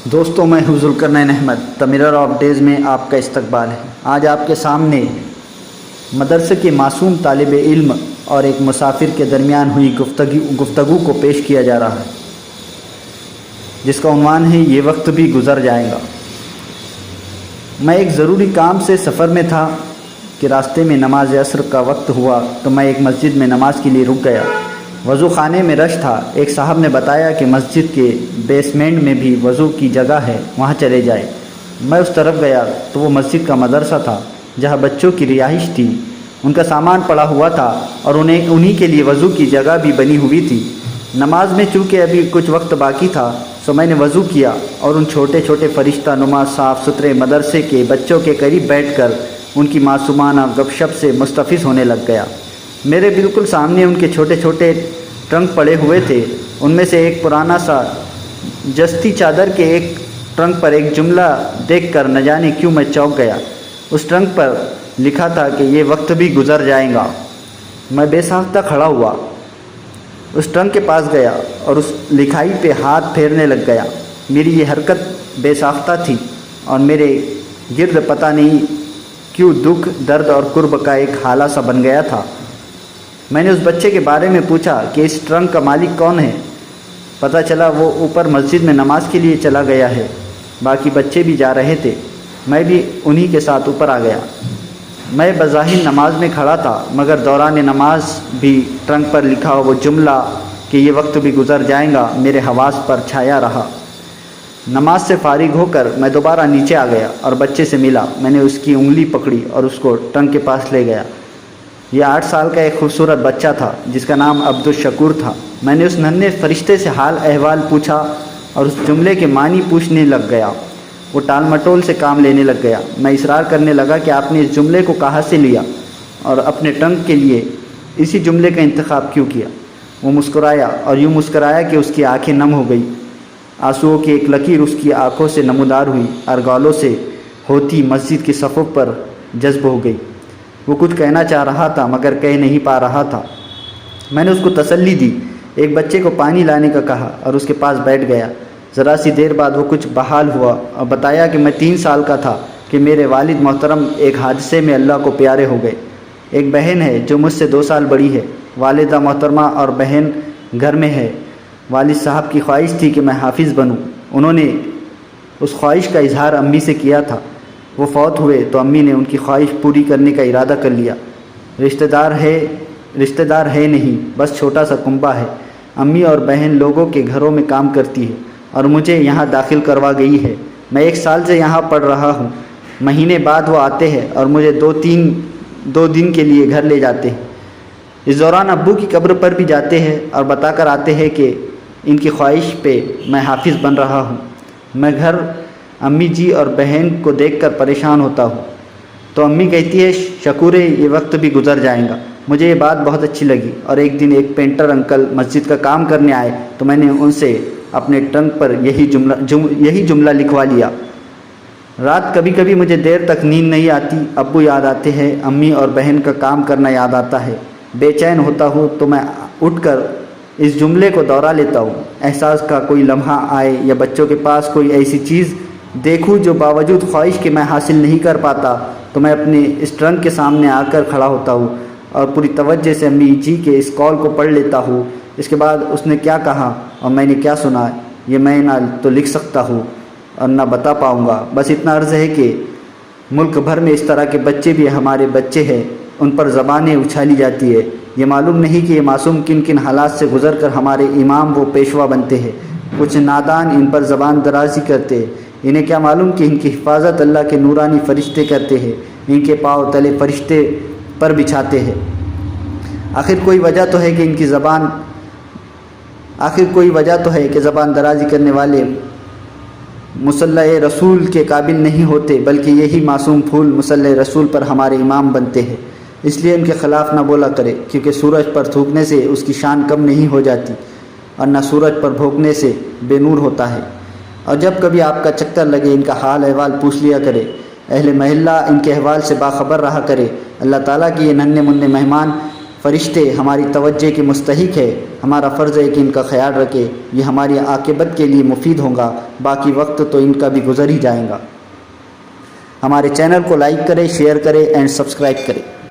دوستوں، میں ہوں Zulqarnain Ahmed. The mirror of days میں آپ کا استقبال ہے۔ آج آپ کے سامنے مدرسے کے معصوم طالب علم اور ایک مسافر کے درمیان ہوئی گفتگو کو پیش کیا جا رہا ہے، جس کا عنوان ہے یہ وقت بھی گزر جائے گا۔ میں ایک ضروری کام سے سفر میں تھا کہ راستے میں نماز عصر کا وقت ہوا تو میں ایک مسجد میں نماز کے لیے رک گیا۔ وضو خانے میں رش تھا۔ ایک صاحب نے بتایا کہ مسجد کے بیسمنٹ میں بھی وضو کی جگہ ہے، وہاں چلے جائے۔ میں اس طرف گیا تو وہ مسجد کا مدرسہ تھا جہاں بچوں کی رہائش تھی۔ ان کا سامان پڑا ہوا تھا اور انہی کے لیے وضو کی جگہ بھی بنی ہوئی تھی۔ نماز میں چونکہ ابھی کچھ وقت باقی تھا سو میں نے وضو کیا اور ان چھوٹے چھوٹے فرشتہ نما صاف ستھرے مدرسے کے بچوں کے قریب بیٹھ کر ان کی معصومانہ گپ شپ سے مستفیض ہونے لگ گیا۔ میرے بالکل سامنے ان کے چھوٹے چھوٹے ٹرنک پڑے ہوئے تھے۔ ان میں سے ایک پرانا سا جستی چادر کے ایک ٹرنک پر ایک جملہ دیکھ کر نہ جانے کیوں میں چونک گیا۔ اس ٹرنک پر لکھا تھا کہ یہ وقت بھی گزر جائے گا۔ میں بے ساختہ کھڑا ہوا، اس ٹرنک کے پاس گیا اور اس لکھائی پہ ہاتھ پھیرنے لگ گیا۔ میری یہ حرکت بے ساختہ تھی اور میرے گرد پتہ نہیں کیوں دکھ، درد اور قرب کا ایک حالہ سا بن گیا تھا۔ میں نے اس بچے کے بارے میں پوچھا کہ اس ٹرنک کا مالک کون ہے۔ پتہ چلا وہ اوپر مسجد میں نماز کے لیے چلا گیا ہے۔ باقی بچے بھی جا رہے تھے، میں بھی انہی کے ساتھ اوپر آ گیا۔ میں بظاہر نماز میں کھڑا تھا مگر دوران نماز بھی ٹرنک پر لکھا وہ جملہ کہ یہ وقت بھی گزر جائے گا میرے حواس پر چھایا رہا۔ نماز سے فارغ ہو کر میں دوبارہ نیچے آ گیا اور بچے سے ملا۔ میں نے اس کی انگلی پکڑی اور اس کو ٹرنک کے پاس لے گیا۔ یہ 8 سال کا ایک خوبصورت بچہ تھا جس کا نام عبدالشکور تھا۔ میں نے اس ننھے فرشتے سے حال احوال پوچھا اور اس جملے کے معنی پوچھنے لگ گیا۔ وہ ٹال مٹول سے کام لینے لگ گیا۔ میں اصرار کرنے لگا کہ آپ نے اس جملے کو کہاں سے لیا اور اپنے ٹرنک کے لیے اسی جملے کا انتخاب کیوں کیا۔ وہ مسکرایا اور یوں مسکرایا کہ اس کی آنکھیں نم ہو گئی۔ آنسوؤں کی ایک لکیر اس کی آنکھوں سے نمودار ہوئی اور گالوں سے ہوتی مسجد کی صفوں پر جذب ہو گئی۔ وہ کچھ کہنا چاہ رہا تھا مگر کہہ نہیں پا رہا تھا۔ میں نے اس کو تسلی دی، ایک بچے کو پانی لانے کا کہا اور اس کے پاس بیٹھ گیا۔ ذرا سی دیر بعد وہ کچھ بحال ہوا اور بتایا کہ میں 3 سال کا تھا کہ میرے والد محترم ایک حادثے میں اللہ کو پیارے ہو گئے۔ ایک بہن ہے جو مجھ سے 2 سال بڑی ہے۔ والدہ محترمہ اور بہن گھر میں ہے۔ والد صاحب کی خواہش تھی کہ میں حافظ بنوں۔ انہوں نے اس خواہش کا اظہار امی سے کیا تھا۔ وہ فوت ہوئے تو امی نے ان کی خواہش پوری کرنے کا ارادہ کر لیا۔ رشتہ دار ہے نہیں، بس چھوٹا سا کنبہ ہے۔ امی اور بہن لوگوں کے گھروں میں کام کرتی ہے اور مجھے یہاں داخل کروا گئی ہے۔ میں 1 سال سے یہاں پڑھ رہا ہوں۔ مہینے بعد وہ آتے ہیں اور مجھے 2 دن کے لیے گھر لے جاتے ہیں۔ اس دوران ابو کی قبر پر بھی جاتے ہیں اور بتا کر آتے ہیں کہ ان کی خواہش پہ میں حافظ بن رہا ہوں۔ میں گھر امی جی اور بہن کو دیکھ کر پریشان ہوتا ہوں تو امی کہتی ہے شکورے یہ وقت بھی گزر جائے گا۔ مجھے یہ بات بہت اچھی لگی اور ایک دن ایک پینٹر انکل مسجد کا کام کرنے آئے تو میں نے ان سے اپنے ٹرنک پر یہی جملہ لکھوا لیا۔ رات کبھی کبھی مجھے دیر تک نیند نہیں آتی۔ ابو یاد آتے ہیں، امی اور بہن کا کام کرنا یاد آتا ہے۔ بے چین ہوتا ہوں تو میں اٹھ کر اس جملے کو دوہرا لیتا ہوں۔ احساس کا کوئی لمحہ آئے یا بچوں کے پاس کوئی ایسی چیز دیکھوں جو باوجود خواہش کہ میں حاصل نہیں کر پاتا تو میں اپنے اس ٹرنک کے سامنے آ کر کھڑا ہوتا ہوں اور پوری توجہ سے امی جی کے اس کال کو پڑھ لیتا ہوں۔ اس کے بعد اس نے کیا کہا اور میں نے کیا سنا یہ میں نہ تو لکھ سکتا ہوں اور نہ بتا پاؤں گا۔ بس اتنا عرض ہے کہ ملک بھر میں اس طرح کے بچے بھی ہمارے بچے ہیں، ان پر زبانیں اچھالی جاتی ہے۔ یہ معلوم نہیں کہ یہ معصوم کن کن حالات سے گزر کر ہمارے امام و پیشوا بنتے ہیں۔ کچھ نادان ان پر زبان درازی کرتے ہیں۔ انہیں کیا معلوم کہ ان کی حفاظت اللہ کے نورانی فرشتے کرتے ہیں، ان کے پاؤں تلے فرشتے پر بچھاتے ہیں۔ آخر کوئی وجہ تو ہے کہ زبان درازی کرنے والے مصلی رسول کے قابل نہیں ہوتے، بلکہ یہی معصوم پھول مصلی رسول پر ہمارے امام بنتے ہیں۔ اس لیے ان کے خلاف نہ بولا کرے، کیونکہ سورج پر تھوکنے سے اس کی شان کم نہیں ہو جاتی اور نہ سورج پر بھونکنے سے بے نور ہوتا ہے۔ اور جب کبھی آپ کا چکر لگے ان کا حال احوال پوچھ لیا کرے۔ اہل محلہ ان کے احوال سے باخبر رہا کرے۔ اللہ تعالیٰ کے یہ ننھے منھے مہمان فرشتے ہماری توجہ کے مستحق ہے، ہمارا فرض ہے کہ ان کا خیال رکھے، یہ ہماری عاقبت کے لیے مفید ہوں گا، باقی وقت تو ان کا بھی گزر ہی جائے گا۔ ہمارے چینل کو لائک کریں، شیئر کریں اینڈ سبسکرائب کریں۔